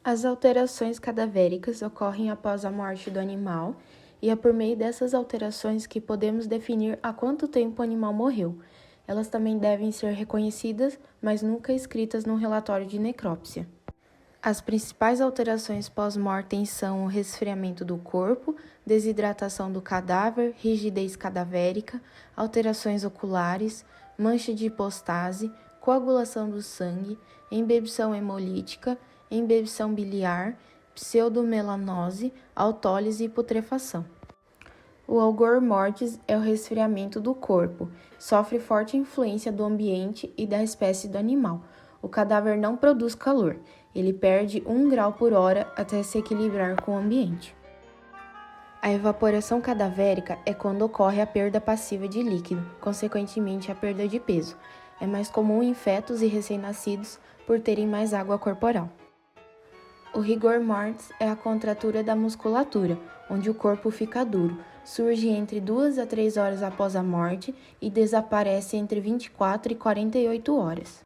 As alterações cadavéricas ocorrem após a morte do animal e é por meio dessas alterações que podemos definir há quanto tempo o animal morreu. Elas também devem ser reconhecidas, mas nunca escritas no relatório de necrópsia. As principais alterações pós-mortem são o resfriamento do corpo, desidratação do cadáver, rigidez cadavérica, alterações oculares, mancha de hipostase, coagulação do sangue, embebição hemolítica, embebição biliar, pseudomelanose, autólise e putrefação. O algor mortis é o resfriamento do corpo, sofre forte influência do ambiente e da espécie do animal. O cadáver não produz calor, ele perde 1 grau por hora até se equilibrar com o ambiente. A evaporação cadavérica é quando ocorre a perda passiva de líquido, consequentemente a perda de peso. É mais comum em fetos e recém-nascidos por terem mais água corporal. O rigor mortis é a contratura da musculatura, onde o corpo fica duro, surge entre 2 a 3 horas após a morte e desaparece entre 24 e 48 horas.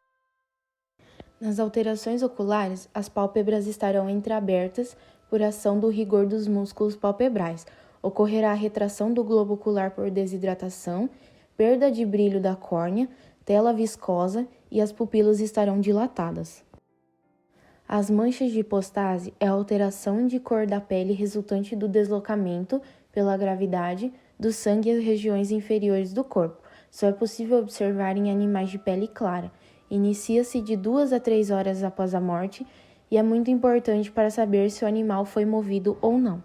Nas alterações oculares, as pálpebras estarão entreabertas por ação do rigor dos músculos palpebrais. Ocorrerá a retração do globo ocular por desidratação, perda de brilho da córnea, tela viscosa e as pupilas estarão dilatadas. As manchas de hipostase é a alteração de cor da pele resultante do deslocamento, pela gravidade, do sangue às regiões inferiores do corpo. Só é possível observar em animais de pele clara. Inicia-se de 2 a 3 horas após a morte e é muito importante para saber se o animal foi movido ou não.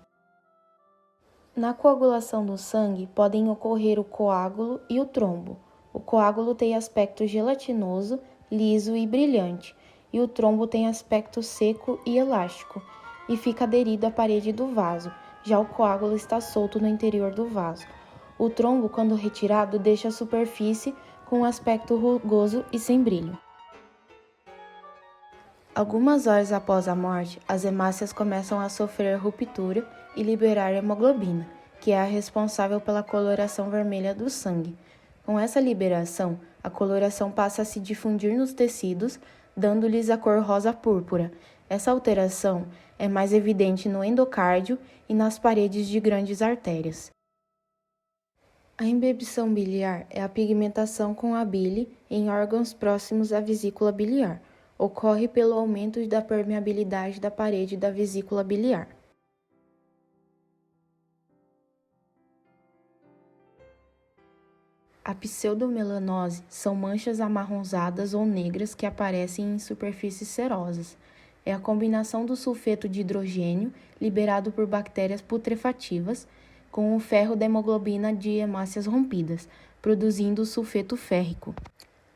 Na coagulação do sangue podem ocorrer o coágulo e o trombo. O coágulo tem aspecto gelatinoso, liso e brilhante, e o trombo tem aspecto seco e elástico, e fica aderido à parede do vaso, já o coágulo está solto no interior do vaso. O trombo, quando retirado, deixa a superfície com um aspecto rugoso e sem brilho. Algumas horas após a morte, as hemácias começam a sofrer ruptura e liberar hemoglobina, que é a responsável pela coloração vermelha do sangue. Com essa liberação, a coloração passa a se difundir nos tecidos, dando-lhes a cor rosa-púrpura. Essa alteração é mais evidente no endocárdio e nas paredes de grandes artérias. A embebição biliar é a pigmentação com a bile em órgãos próximos à vesícula biliar. Ocorre pelo aumento da permeabilidade da parede da vesícula biliar. A pseudomelanose são manchas amarronzadas ou negras que aparecem em superfícies cerosas. É a combinação do sulfeto de hidrogênio, liberado por bactérias putrefativas, com o ferro da hemoglobina de hemácias rompidas, produzindo o sulfeto férrico.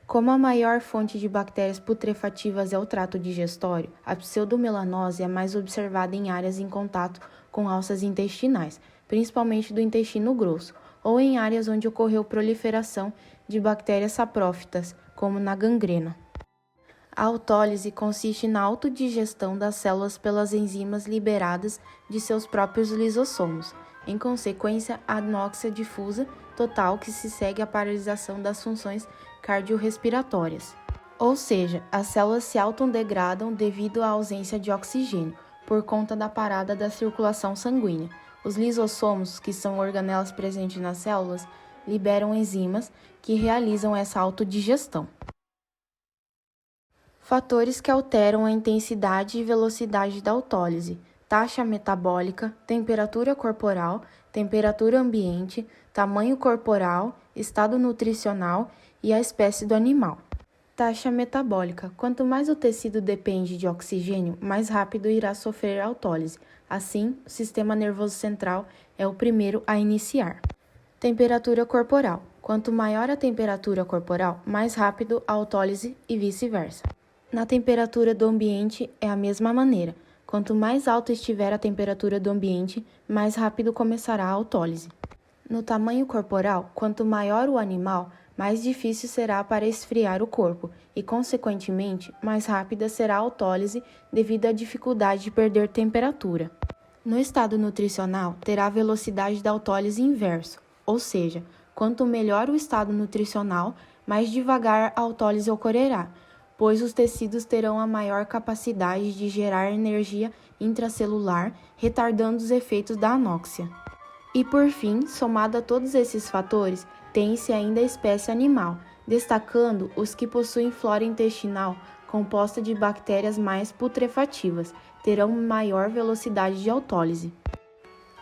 Como a maior fonte de bactérias putrefativas é o trato digestório, a pseudomelanose é mais observada em áreas em contato com alças intestinais, principalmente do intestino grosso, ou em áreas onde ocorreu proliferação de bactérias saprófitas, como na gangrena. A autólise consiste na autodigestão das células pelas enzimas liberadas de seus próprios lisossomos. Em consequência, a anóxia difusa total que se segue à paralisação das funções cardiorrespiratórias. Ou seja, as células se autodegradam devido à ausência de oxigênio, por conta da parada da circulação sanguínea. Os lisossomos, que são organelas presentes nas células, liberam enzimas que realizam essa autodigestão. Fatores que alteram a intensidade e velocidade da autólise: taxa metabólica, temperatura corporal, temperatura ambiente, tamanho corporal, estado nutricional e a espécie do animal. Taxa metabólica: quanto mais o tecido depende de oxigênio, mais rápido irá sofrer autólise. Assim, o sistema nervoso central é o primeiro a iniciar. Temperatura corporal: quanto maior a temperatura corporal, mais rápido a autólise e vice-versa. Na temperatura do ambiente é a mesma maneira. Quanto mais alta estiver a temperatura do ambiente, mais rápido começará a autólise. No tamanho corporal, quanto maior o animal, mais difícil será para esfriar o corpo e, consequentemente, mais rápida será a autólise devido à dificuldade de perder temperatura. No estado nutricional, terá a velocidade da autólise inverso, ou seja, quanto melhor o estado nutricional, mais devagar a autólise ocorrerá. pois os tecidos terão a maior capacidade de gerar energia intracelular, retardando os efeitos da anóxia. E por fim, somado a todos esses fatores, tem-se ainda a espécie animal, destacando os que possuem flora intestinal composta de bactérias mais putrefativas, terão maior velocidade de autólise.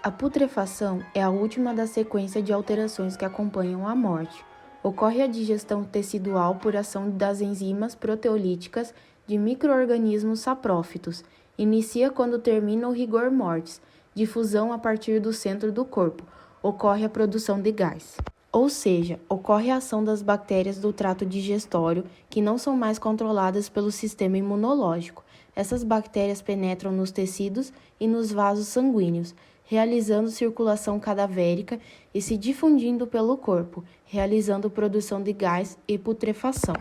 A putrefação é a última da sequência de alterações que acompanham a morte. Ocorre a digestão tecidual por ação das enzimas proteolíticas de micro-organismos saprófitos. Inicia quando termina o rigor mortis, difusão a partir do centro do corpo. Ocorre a produção de gás. Ou seja, ocorre a ação das bactérias do trato digestório que não são mais controladas pelo sistema imunológico. Essas bactérias penetram nos tecidos e nos vasos sanguíneos, realizando circulação cadavérica e se difundindo pelo corpo, realizando produção de gás e putrefação.